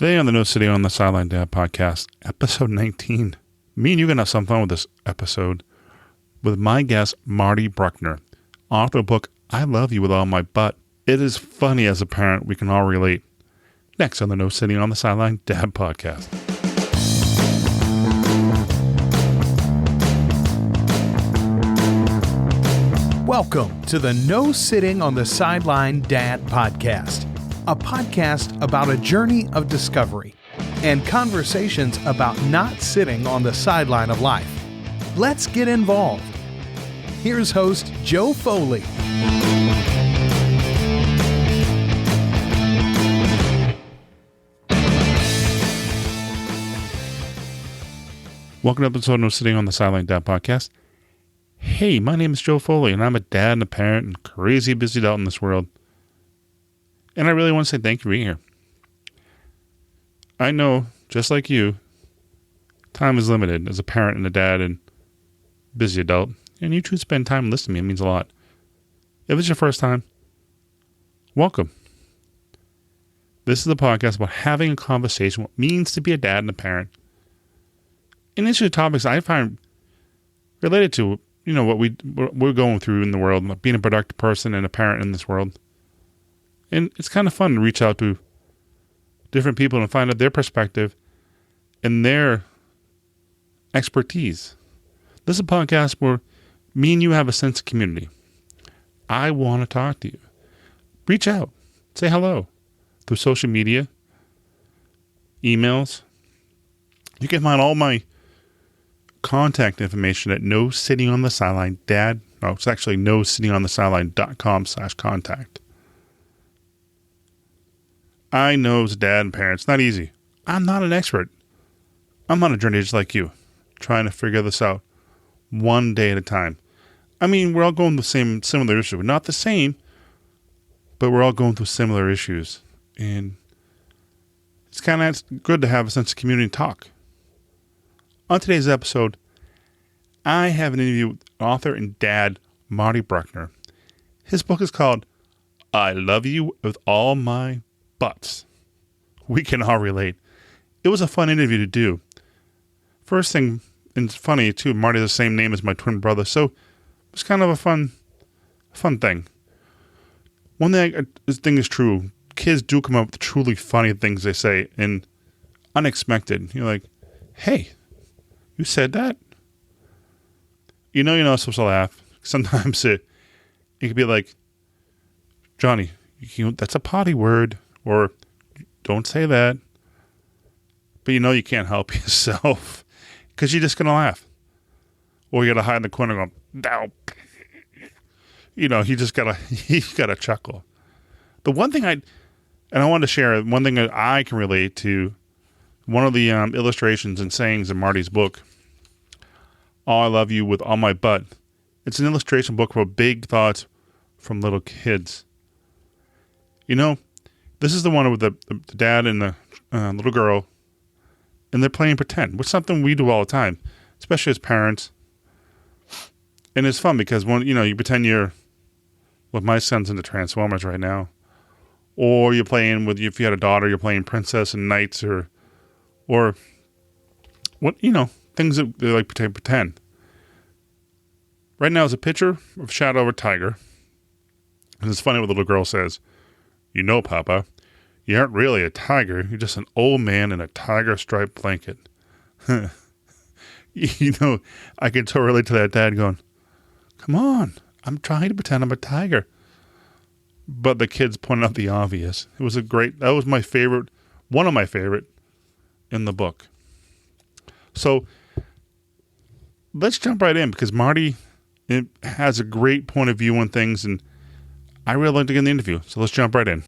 Today on the No Sitting on the Sideline Dad podcast, episode 19. Me and you are going to have some fun with this episode with my guest, Marty Bruckner, author of the book, I Love You With All My Butt. It is funny as a parent. We can all relate. Next on the No Sitting on the Sideline Dad podcast. Welcome to the No Sitting on the Sideline Dad podcast, a podcast about a journey of discovery and conversations about not sitting on the sideline of life. Let's get involved. Here's host Joe Foley. Welcome to episode No Sitting on the Sideline Dad podcast. Hey, my name is Joe Foley, and I'm a dad and a parent and crazy busy adult in this world. And I really want to say thank you for being here. I know, just like you, time is limited as a parent and a dad and busy adult, and you choose to spend time listening to me. It means a lot. If it's your first time, welcome. This is the podcast about having a conversation, what it means to be a dad and a parent. And these are the topics I find related to, what we're going through in the world, like being a productive person and a parent in this world. And it's kind of fun to reach out to different people and find out their perspective and their expertise. This is a podcast where me and you have a sense of community. I want to talk to you. Reach out. Say hello through social media, emails. You can find all my contact information at No Sitting on the Sideline Dad. No, it's actually nosittingonthesideline.com/contact. I know as a dad and parent, it's not easy. I'm not an expert. I'm on a journey just like you, trying to figure this out one day at a time. I mean, we're all going through similar issues. We're not the same, but we're all going through similar issues. And it's kind of good to have a sense of community and talk. On today's episode, I have an interview with author and dad, Marty Bruckner. His book is called I Love You With All My Butts. We can all relate. It was a fun interview to do. First thing, and it's funny too, Marty has the same name as my twin brother, so it was kind of a fun thing. One thing I think is true, kids do come up with truly funny things they say, and unexpected. You're like, hey, you said that? You're not supposed to laugh. Sometimes it could be like, Johnny, that's a potty word, or don't say that. But you can't help yourself because you're just going to laugh. Or you got to hide in the corner going, no. You just got to chuckle. The one thing I want to share, one thing that I can relate to, one of the illustrations and sayings in Marty's book, I Love You With All My Butt. It's an illustration book for big thoughts from little kids. This is the one with the dad and the little girl, and they're playing pretend, which is something we do all the time, especially as parents. And it's fun because you pretend you're, with my son's into Transformers right now, or you're playing with, if you had a daughter, you're playing princess and knights, or what, things that they like to pretend. Right now is a picture of Shadow of a tiger. And it's funny what the little girl says, Papa, you aren't really a tiger. You're just an old man in a tiger striped blanket. I can totally relate to that dad going, come on, I'm trying to pretend I'm a tiger. But the kids pointed out the obvious. That was my favorite, one of my favorite in the book. So let's jump right in because Marty has a great point of view on things, and I really like to get in the interview. So let's jump right in.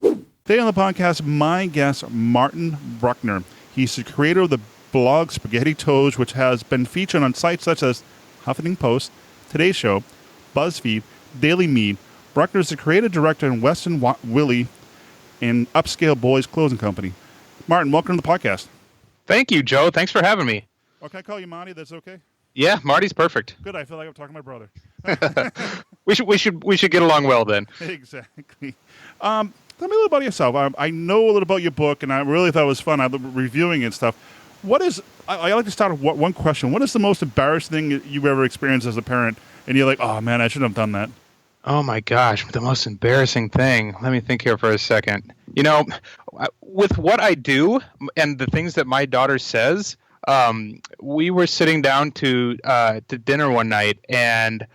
Today on the podcast, my guest, Marty Bruckner. He's the creator of the blog Spaghetti Toes, which has been featured on sites such as Huffington Post, Today's Show, BuzzFeed, Daily Mead. Bruckner is the creative director in Weston Willie and Upscale Boys Clothing Company. Martin, welcome to the podcast. Thank you, Joe. Thanks for having me. Oh, can I call you Marty? That's okay? Yeah, Marty's perfect. Good. I feel like I'm talking to my brother. We should get along well then. Exactly. Tell me a little about yourself. I know a little about your book, and I really thought it was fun. I love reviewing and stuff. I like to start with one question. What is the most embarrassing thing you've ever experienced as a parent? And you're like, oh, man, I shouldn't have done that. Oh my gosh, the most embarrassing thing. Let me think here for a second. With what I do and the things that my daughter says, we were sitting down to dinner one night, and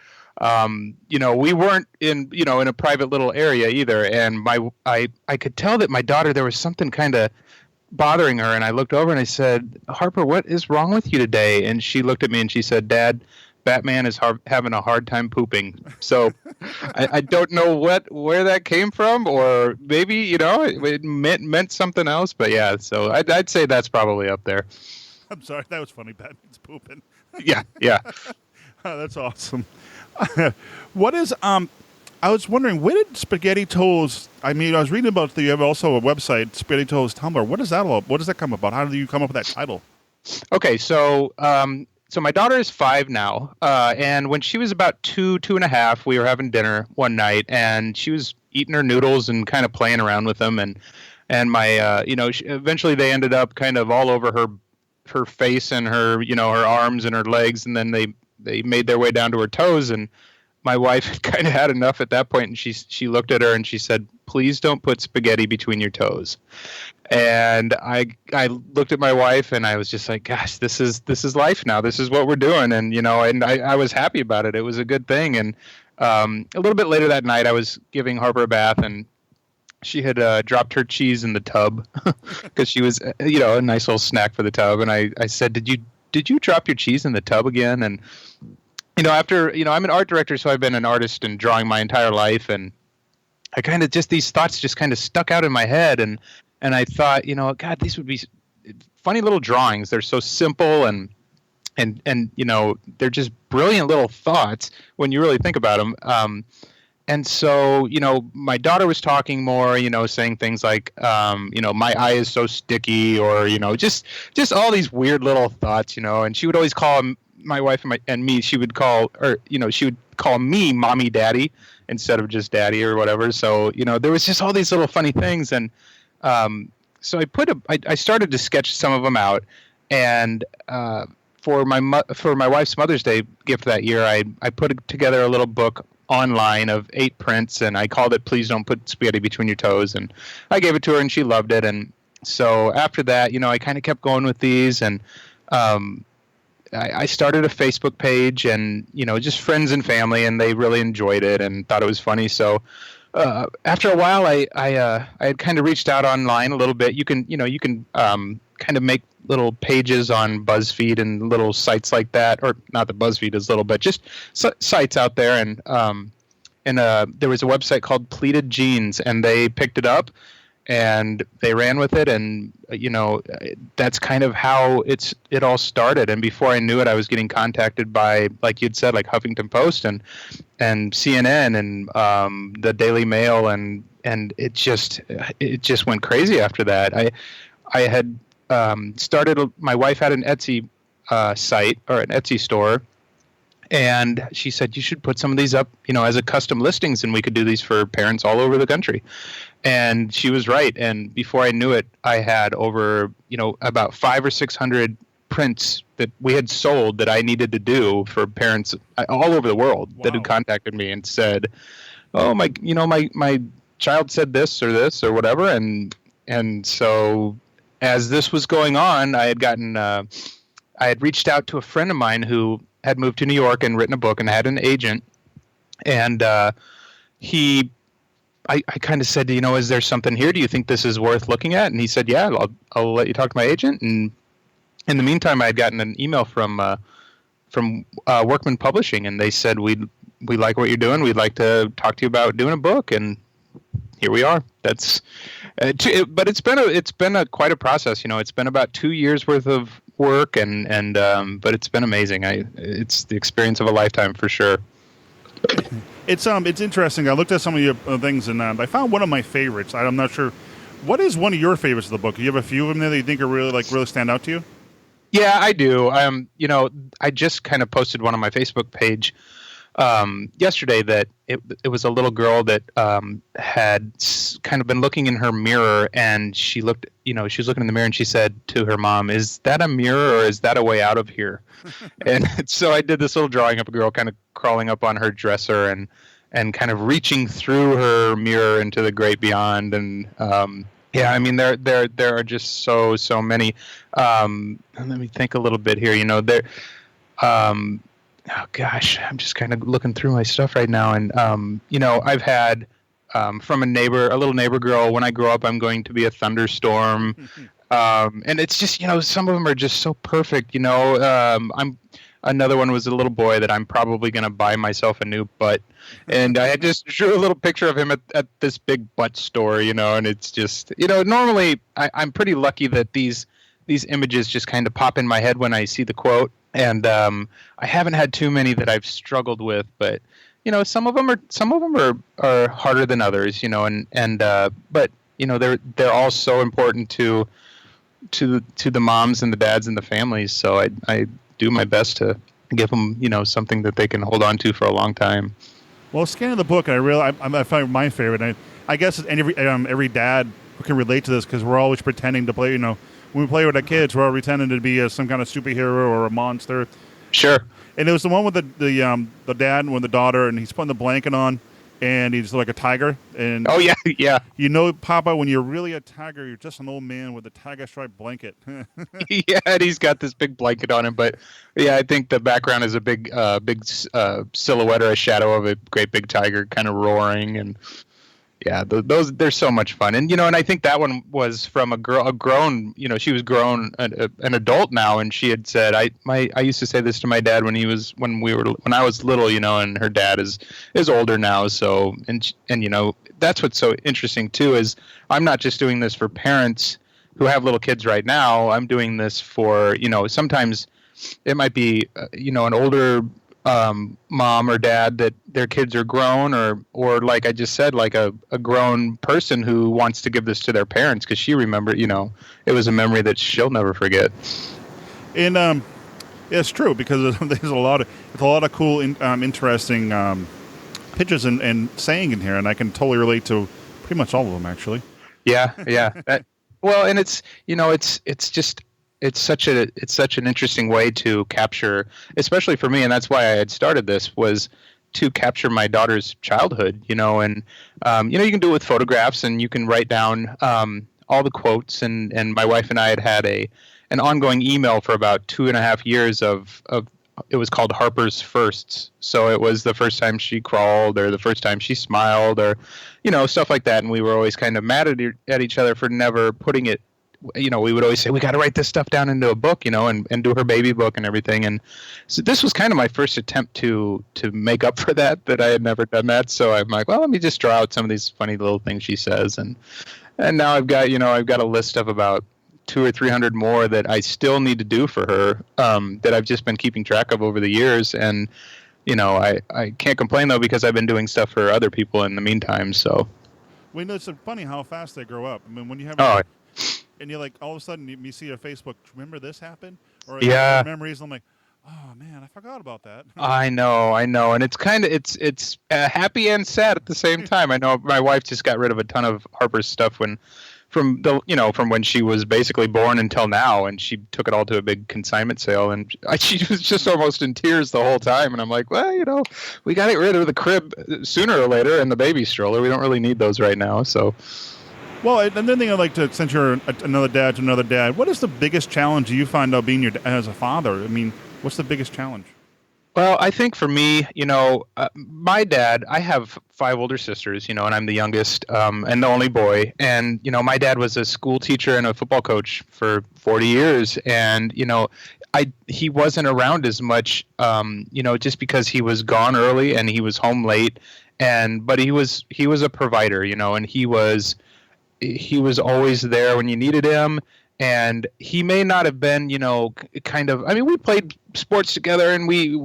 we weren't in a private little area either. And I could tell that my daughter, there was something kind of bothering her, and I looked over and I said, Harper, what is wrong with you today? And she looked at me and she said, Dad, Batman is having a hard time pooping. So I don't know where that came from, or maybe, it meant something else. But yeah, so I'd say that's probably up there. I'm sorry. That was funny. Batman's pooping. Yeah. Oh, that's awesome. What is, I was wondering, where did Spaghetti Toes, I was reading about you have also a website, Spaghetti Toes Tumblr. What is that all? What does that come about? How did you come up with that title? Okay. So my daughter is 5 now, and when she was about 2.5, we were having dinner one night, and she was eating her noodles and kind of playing around with them, and my, eventually they ended up kind of all over her face and her, her arms and her legs, and then they made their way down to her toes, and my wife had kind of had enough at that point, and she looked at her and she said, "Please don't put spaghetti between your toes." And I looked at my wife and I was just like, gosh, this is life now. This is what we're doing. And, and I was happy about it. It was a good thing. And a little bit later that night, I was giving Harper a bath, and she had dropped her cheese in the tub because she was, a nice little snack for the tub. And I said, did you drop your cheese in the tub again? And, after, I'm an art director, so I've been an artist and drawing my entire life. And I kind of these thoughts just kind of stuck out in my head. And I thought, God, these would be funny little drawings. They're so simple and they're just brilliant little thoughts when you really think about them. And so, my daughter was talking more, saying things like, my eye is so sticky, or, just all these weird little thoughts, and she would always call my wife and me, she would call me mommy daddy instead of just daddy or whatever. So, there was just all these little funny things. And, so I started to sketch some of them out, and for my wife's Mother's Day gift that year, I put together a little book online of 8 prints, and I called it "Please Don't Put Spaghetti Between Your Toes," and I gave it to her, and she loved it. And so after that, I kind of kept going with these, and I started a Facebook page, and just friends and family, and they really enjoyed it and thought it was funny. So. After a while, I had kind of reached out online a little bit. You can kind of make little pages on BuzzFeed and little sites like that, or not that BuzzFeed is little, but just sites out there. And there was a website called Pleated Jeans, and they picked it up and they ran with it. And that's kind of how it all started. And before I knew it, I was getting contacted by, like you'd said, like Huffington Post and CNN and the Daily Mail, and it just went crazy after that. I had started. My wife had an Etsy site, or an Etsy store, and she said, you should put some of these up, as a custom listings, and we could do these for parents all over the country. And she was right. And before I knew it, I had over, about 500 or 600 prints that we had sold that I needed to do for parents all over the world. Wow. That had contacted me and said, "Oh, my child said this or whatever." And so as this was going on, I had reached out to a friend of mine who had moved to New York and written a book and had an agent. And I kind of said, is there something here? Do you think this is worth looking at? And he said, yeah, I'll let you talk to my agent. And in the meantime, I had gotten an email from Workman Publishing, and they said, we like what you're doing. We'd like to talk to you about doing a book. And here we are. But it's been quite a process. It's been about 2 years worth of work, but it's been amazing. It's the experience of a lifetime for sure. It's interesting. I looked at some of your things, and I found one of my favorites. I'm not sure. What is one of your favorites of the book? Do you have a few of them there that you think are really stand out to you? Yeah, I do. I just kind of posted one on my Facebook page yesterday that it was a little girl that had kind of been looking in her mirror, and she looked, she was looking in the mirror, and she said to her mom, "Is that a mirror or is that a way out of here?" And so I did this little drawing of a girl kind of crawling up on her dresser and kind of reaching through her mirror into the great beyond. And yeah, I mean, there are just so many. Let me think a little bit here. Oh gosh, I'm just kind of looking through my stuff right now, and I've had from a little neighbor girl. When I grow up, I'm going to be a thunderstorm, and it's just some of them are just so perfect. Another one was a little boy that I'm probably going to buy myself a new butt, and I just drew a little picture of him at this big butt store, and it's just normally I'm pretty lucky that these images just kind of pop in my head when I see the quote. And I haven't had too many that I've struggled with, but some of them are harder than others, but they're all so important to the moms and the dads and the families. So I do my best to give them something that they can hold on to for a long time. Well, scanning the book, I find my favorite. I guess every dad can relate to this because we're always pretending to play. When we play with our kids, we're all pretending to be some kind of superhero or a monster. Sure. And it was the one with the dad and with the daughter, and he's putting the blanket on, and he's like a tiger. And oh yeah, yeah. Papa, when you're really a tiger, you're just an old man with a tiger striped blanket. Yeah, and he's got this big blanket on him. But yeah, I think the background is a big silhouette or a shadow of a great big tiger, kind of roaring. And yeah, they're so much fun. And and I think that one was from a grown, she was grown, an adult now, and she had said, I used to say this to my dad when I was little, and her dad is older now. So and that's what's so interesting too, is I'm not just doing this for parents who have little kids right now. I'm doing this for sometimes it might be an older mom or dad that their kids are grown, or like I just said, like a grown person who wants to give this to their parents because she remembered, it was a memory that she'll never forget. And yeah, it's true because there's a lot of cool, interesting pictures and saying in here, and I can totally relate to pretty much all of them actually. Yeah. Well, and it's it's such an interesting way to capture, especially for me, and that's why I had started this, was to capture my daughter's childhood, and you can do it with photographs, and you can write down all the quotes, and my wife and I had an ongoing email for about 2.5 years of it was called Harper's Firsts. So it was the first time she crawled, or the first time she smiled, or stuff like that, and we were always kind of mad at each other for never putting it. We would always say, we got to write this stuff down into a book, and do her baby book and everything. And so this was kind of my first attempt to make up for that I had never done that. So I'm like, well, let me just draw out some of these funny little things she says. And now I've got a list of about 200 or 300 more that I still need to do for her, that I've just been keeping track of over the years. And, I can't complain though, because I've been doing stuff for other people in the meantime. So. Well, it's funny how fast they grow up. I mean, when you have and you're like, all of a sudden you see a Facebook, remember this happened? Or yeah. Memories. I'm like, oh man, I forgot about that. I know. And it's kind of, it's happy and sad at the same time. I know my wife just got rid of a ton of Harper's stuff from when she was basically born until now, and she took it all to a big consignment sale, and she was just almost in tears the whole time. And I'm like, well, we got to get rid of the crib sooner or later and the baby stroller. We don't really need those right now. So. Well, another thing I'd like to, since you're another dad to another dad, what is the biggest challenge you find out being as a father? I mean, what's the biggest challenge? Well, I think for me, my dad, I have 5 older sisters, and I'm the youngest and the only boy. And, my dad was a school teacher and a football coach for 40 years. And, he wasn't around as much, just because he was gone early and he was home late. But he was a provider, and he was always there when you needed him. And he may not have been, kind of, I mean, we played sports together and we,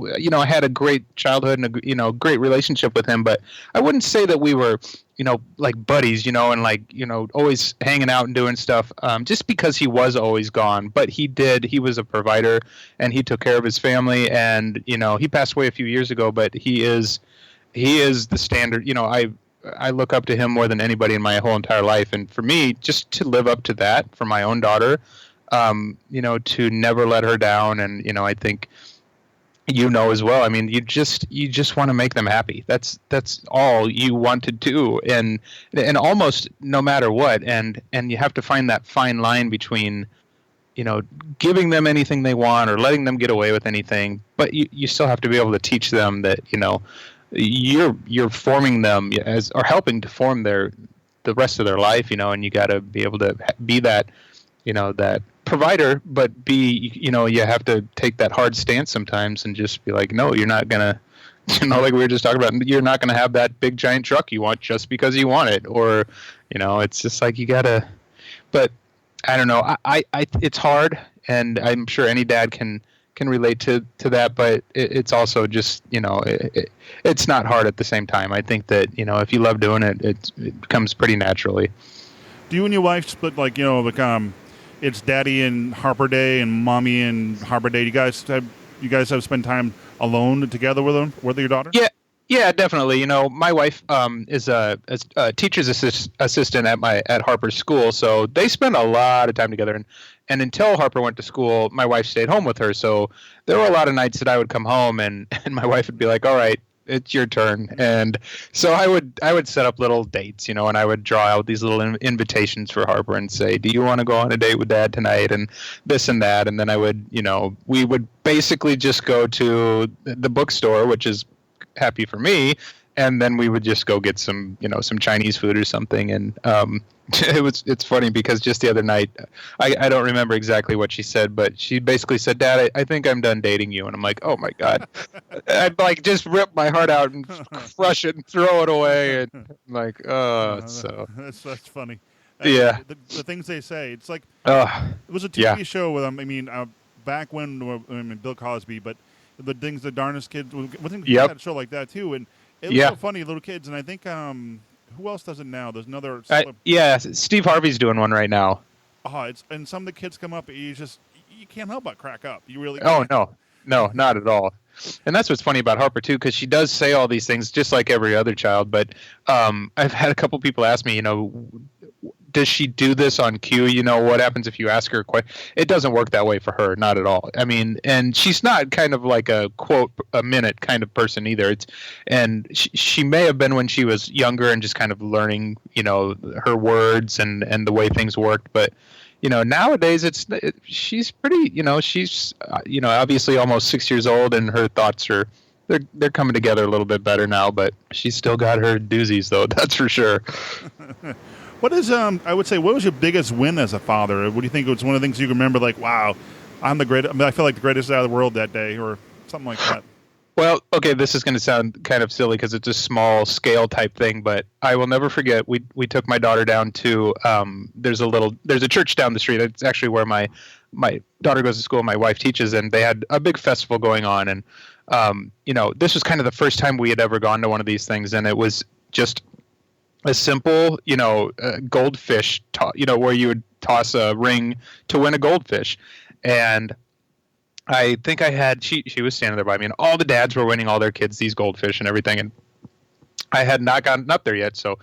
had a great childhood and great relationship with him, but I wouldn't say that we were, like buddies, and like, always hanging out and doing stuff, just because he was always gone. But he was a provider and he took care of his family, and, he passed away a few years ago, but he is the standard. I look up to him more than anybody in my whole entire life. And for me, just to live up to that for my own daughter, to never let her down. And, I think, as well, I mean, you just want to make them happy. That's all you want to do. And almost no matter what. And you have to find that fine line between, giving them anything they want or letting them get away with anything. But you still have to be able to teach them that, you're forming them or helping to form the rest of their life, and you got to be able to be that, that provider, but you have to take that hard stance sometimes and just be like, no, you're not gonna, like we were just talking about, you're not gonna have that big giant truck you want just because you want it, or, it's just like you gotta. But I don't know, I it's hard, and I'm sure any dad can relate to that, but it's also just, it's not hard at the same time. I think that, if you love doing it, it comes pretty naturally. Do you and your wife split, like, it's daddy and Harper Day and mommy and Harper Day? You guys have spent time alone together with your daughter? Yeah, definitely. My wife is a teacher's assistant at Harper's school, so they spend a lot of time together. And until Harper went to school, my wife stayed home with her. So there were a lot of nights that I would come home and my wife would be like, all right, it's your turn. And so I would set up little dates, and I would draw out these little invitations for Harper and say, do you want to go on a date with Dad tonight? And this and that. And then I would, we would basically just go to the bookstore, which is happy for me. And then we would just go get some Chinese food or something. And it's funny because just the other night, I don't remember exactly what she said, but she basically said, Dad, I think I'm done dating you. And I'm like, oh my God. I'd like just rip my heart out and crush it and throw it away. And I'm like, so. That's funny. Yeah. The things they say, it's like, it was a TV show with them. I mean, back when Bill Cosby, but the things the darndest kids, we had a show like that too. And it was so funny, little kids. And I think, who else does it now? There's another. Steve Harvey's doing one right now. And some of the kids come up, you can't help but crack up. You really. Oh no, not at all. And that's what's funny about Harper too, because she does say all these things just like every other child. But I've had a couple people ask me, does she do this on cue? What happens if you ask her a question? It doesn't work that way for her, not at all. I mean, and she's not kind of like a quote a minute kind of person either. She may have been when she was younger and just kind of learning, her words and the way things worked. But, nowadays she's pretty, she's, obviously almost 6 years old, and her thoughts are, they're coming together a little bit better now, but she's still got her doozies though. That's for sure. What is, I would say, what was your biggest win as a father? What do you think was one of the things you can remember, like, wow, I'm the greatest, I feel like the greatest out of the world that day, or something like that? Well, okay, this is going to sound kind of silly because it's a small scale type thing, but I will never forget, we took my daughter down to, there's a church down the street. It's actually where my daughter goes to school, my wife teaches, and they had a big festival going on. And, this was kind of the first time we had ever gone to one of these things, and it was just a simple, goldfish, where you would toss a ring to win a goldfish. And I think she was standing there by me, and all the dads were winning all their kids these goldfish and everything. And I had not gotten up there yet. So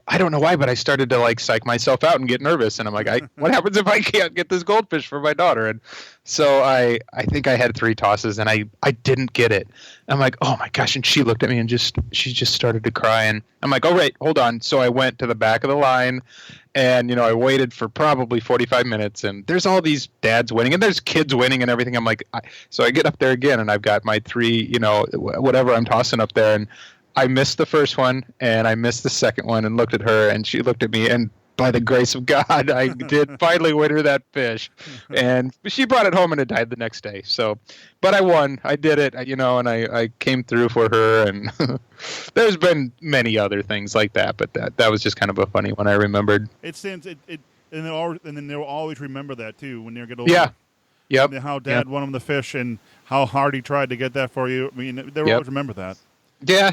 I don't know why, but I started to like psych myself out and get nervous. And I'm like, what happens if I can't get this goldfish for my daughter? And so I think I had 3 tosses and I didn't get it. I'm like, oh my gosh. And she looked at me and she just started to cry. And I'm like, all right, hold on. So I went to the back of the line and, I waited for probably 45 minutes, and there's all these dads winning and there's kids winning and everything. I'm like, so I get up there again and I've got my 3, whatever I'm tossing up there, and I missed the first one and I missed the second one, and looked at her and she looked at me, and by the grace of God, I did finally win her that fish, and she brought it home and it died the next day. So, but I won, I did it, and I came through for her, and there's been many other things like that, but that was just kind of a funny one I remembered. It and then they'll always remember that too when they get older. Yeah. Yep. And how Dad won them the fish and how hard he tried to get that for you. I mean, they'll always remember that. Yeah,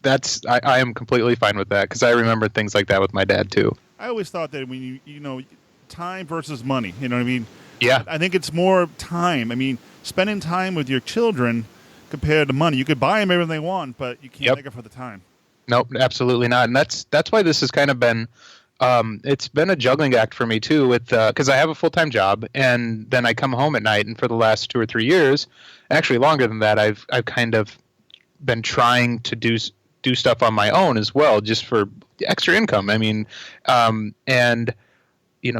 that's I am completely fine with that because I remember things like that with my dad too. I always thought that when time versus money, you know what I mean? Yeah. I think it's more time. I mean, spending time with your children compared to money. You could buy them everything they want, but you can't make it for the time. Nope, absolutely not. And that's why this has kind of been, it's been a juggling act for me too with, because I have a full-time job and then I come home at night, and for the last 2 or 3 years, actually longer than that, I've kind of been trying to do stuff on my own as well, just for extra income. I mean, and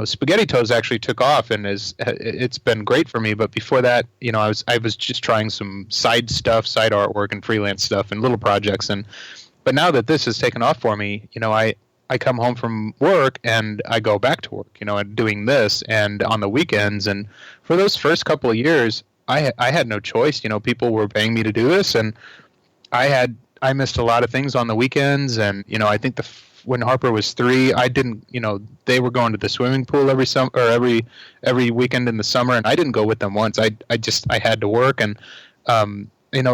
Spaghetti Toes actually took off and it's been great for me. But before that, I was just trying some side stuff, side artwork and freelance stuff and little projects. But now that this has taken off for me, I come home from work and I go back to work, and doing this and on the weekends. And for those first couple of years, I had no choice. People were paying me to do this, and I missed a lot of things on the weekends. And, I think when Harper was 3, I didn't, they were going to the swimming pool every summer or every weekend in the summer. And I didn't go with them once. I had to work. And,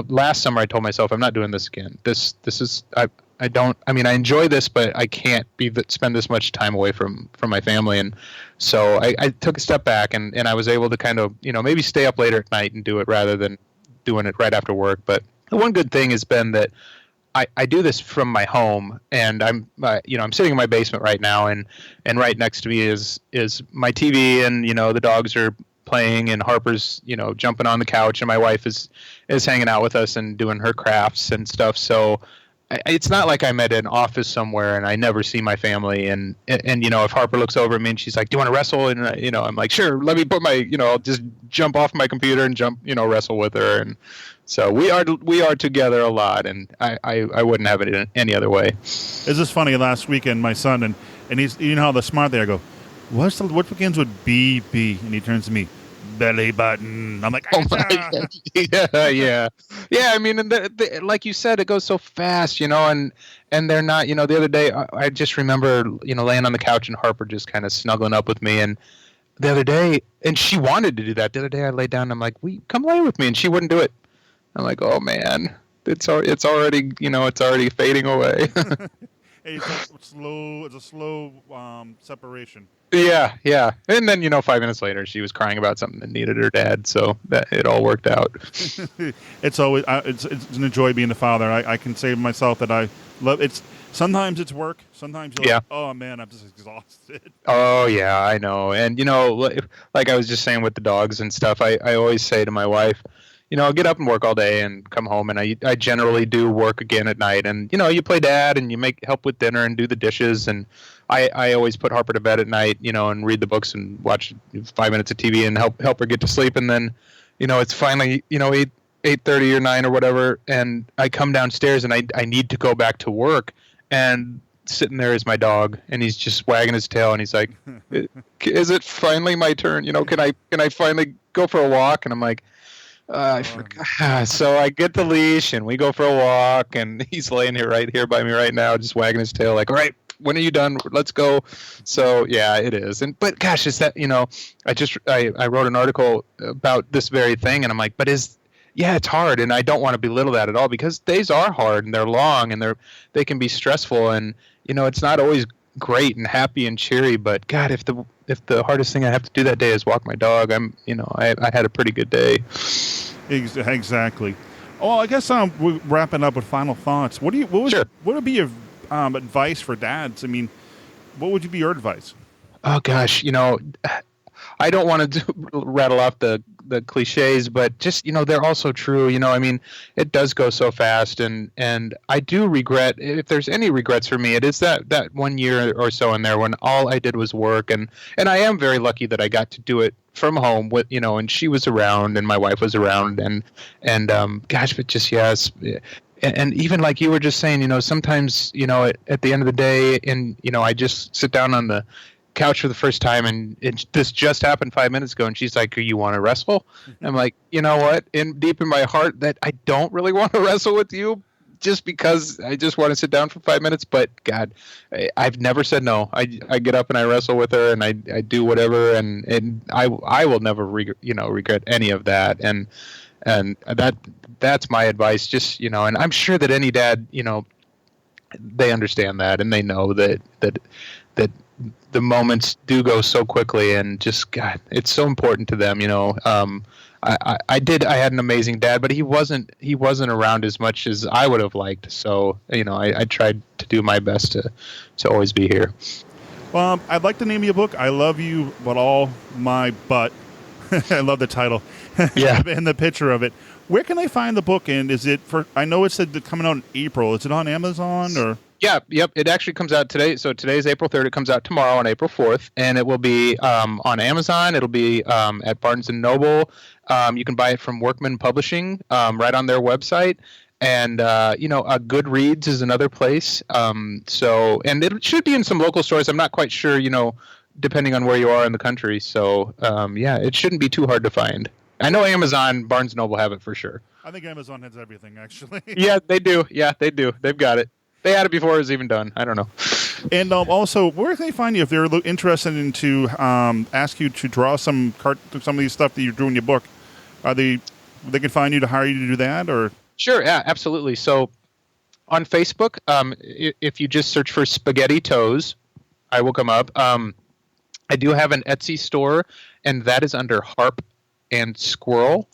last summer I told myself, I'm not doing this again. This is, I enjoy this, but I can't spend this much time away from my family. And so I took a step back and I was able to kind of, maybe stay up later at night and do it rather than doing it right after work. But the one good thing has been that I do this from my home, and I'm sitting in my basement right now, and right next to me is my TV, and the dogs are playing, and Harper's jumping on the couch, and my wife is hanging out with us and doing her crafts and stuff. So it's not like I'm at an office somewhere and I never see my family. And if Harper looks over at me and she's like, "Do you want to wrestle?" And I'm like, "Sure, let me put my I'll just jump off my computer and jump wrestle with her." And so we are together a lot, and I wouldn't have it any other way. It's just funny. Last weekend, my son and he's how the smart they are. I go, what begins with BB? And he turns to me, belly button. I'm like, oh my God. yeah. I mean, and like you said, it goes so fast, and they're not. The other day, I just remember laying on the couch and Harper just kind of snuggling up with me, and the other day, and she wanted to do that. The other day, I laid down and I'm like, come lay with me, and she wouldn't do it. I'm like, oh man, it's already fading away. It's a slow separation. Yeah. And then 5 minutes later, she was crying about something that needed her dad, so that it all worked out. It's always it's a joy being a father. I can say to myself that I love it's. Sometimes it's work. Sometimes you're like, oh man, I'm just exhausted. Oh yeah, I know. And like I was just saying with the dogs and stuff, I always say to my wife, I'll get up and work all day and come home, and I generally do work again at night. And you play dad and you help with dinner and do the dishes, and I always put Harper to bed at night, and read the books and watch 5 minutes of TV and help her get to sleep. And then it's finally 8:30 or 9 or whatever, and I come downstairs and I need to go back to work, and sitting there is my dog, and he's just wagging his tail, and he's like, "Is it finally my turn? Can I finally go for a walk?" And I'm like, I forgot. So I get the leash and we go for a walk, and he's laying right here by me right now, just wagging his tail like, "All right, when are you done? Let's go." So yeah, it is. But gosh, is that I wrote an article about this very thing, and I'm like, it's hard, and I don't want to belittle that at all, because days are hard and they're long and they can be stressful, and it's not always great and happy and cheery. But God, if the hardest thing I have to do that day is walk my dog, I had a pretty good day. Exactly. Well, I guess we're wrapping up with final thoughts. What would be your advice for dads? I mean, what would be your advice? Oh gosh, I don't want to rattle off the cliches, but just, they're also true. It does go so fast, and I do regret, if there's any regrets for me, it is that 1 year or so in there when all I did was work, and I am very lucky that I got to do it from home with, and she was around and my wife was around, and gosh, but just, yes. And even like you were just saying, sometimes, at the end of the day, and, I just sit down on the couch for the first time, and this just happened 5 minutes ago, and she's like, "You want to wrestle?" I'm like, you know what, deep in my heart, that I don't really want to wrestle with you, just because I just want to sit down for 5 minutes. But God, I've never said no. I get up and I wrestle with her and I do whatever, and I will never regret any of that. And that's my advice. Just, and I'm sure that any dad, they understand that, and they know that the moments do go so quickly, and just, God, it's so important to them. I had an amazing dad, but he wasn't around as much as I would have liked. So, I tried to do my best to always be here. Well, I'd like to name you a book. I love you, but all my butt. I love the title. Yeah. And the picture of it. Where can they find the book? And is it I know it said coming out in April. Is it on Amazon or? Yeah, yep. It actually comes out today. So today's April 3rd. It comes out tomorrow on April 4th. And it will be on Amazon. It'll be at Barnes & Noble. You can buy it from Workman Publishing right on their website. And, Goodreads is another place. And it should be in some local stores. I'm not quite sure, depending on where you are in the country. So, it shouldn't be too hard to find. I know Amazon, Barnes & Noble have it for sure. I think Amazon has everything, actually. Yeah, they do. Yeah, they do. They've got it. They had it before it was even done. I don't know. And also, where can they find you if they're interested in to ask you to draw some of these stuff that you drew in your book? They can find you to hire you to do that, or? Sure. Yeah, absolutely. So on Facebook, if you just search for Spaghetti Toes, I will come up. I do have an Etsy store, and that is under Harp and Squirrel.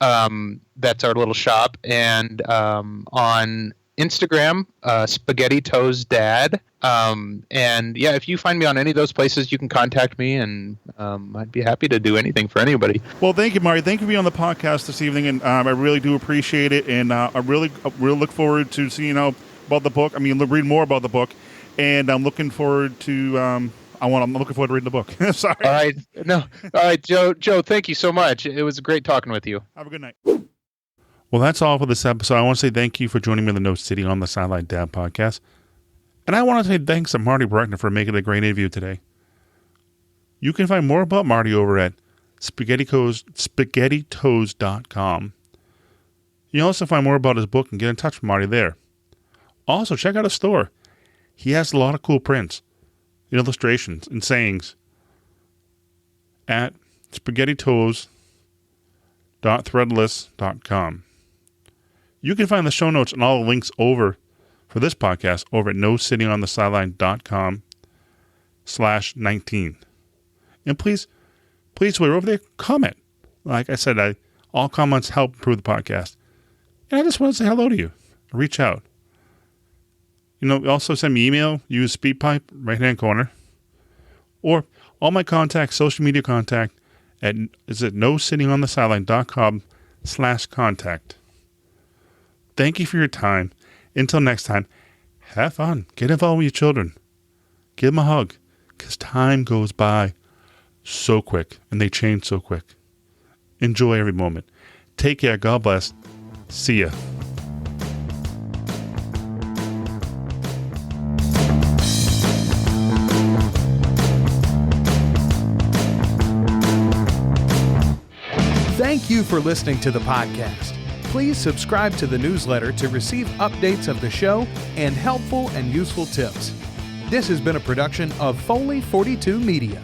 That's our little shop. And on Instagram, Spaghetti Toes Dad. If you find me on any of those places, you can contact me, and I'd be happy to do anything for anybody. Well, thank you, Marty. Thank you for being on the podcast this evening, and I really do appreciate it. And I really look forward to seeing about the book. I mean, read more about the book, and I'm looking forward to. I'm looking forward to reading the book. Sorry. All right. No. All right, Joe. Joe, thank you so much. It was great talking with you. Have a good night. Well, that's all for this episode. I want to say thank you for joining me on the No Sitting on the Sideline Dad podcast. And I want to say thanks to Marty Bruckner for making a great interview today. You can find more about Marty over at spaghettitoes.com. You can also find more about his book and get in touch with Marty there. Also, check out his store. He has a lot of cool prints, illustrations, and sayings at spaghettitoes.threadless.com. You can find the show notes and all the links for this podcast over at nosittingonthesideline.com/19. And please, while you're over there, comment. Like I said, all comments help improve the podcast. And I just want to say hello to you. Reach out. Also send me email. Use SpeedPipe, right-hand corner. Or all my contacts, social media contact, is at nosittingonthesideline.com/contact. Thank you for your time. Until next time, have fun. Get involved with your children. Give them a hug, because time goes by so quick, and they change so quick. Enjoy every moment. Take care. God bless. See ya. Thank you for listening to the podcast. Please subscribe to the newsletter to receive updates of the show and helpful and useful tips. This has been a production of Foley 42 Media.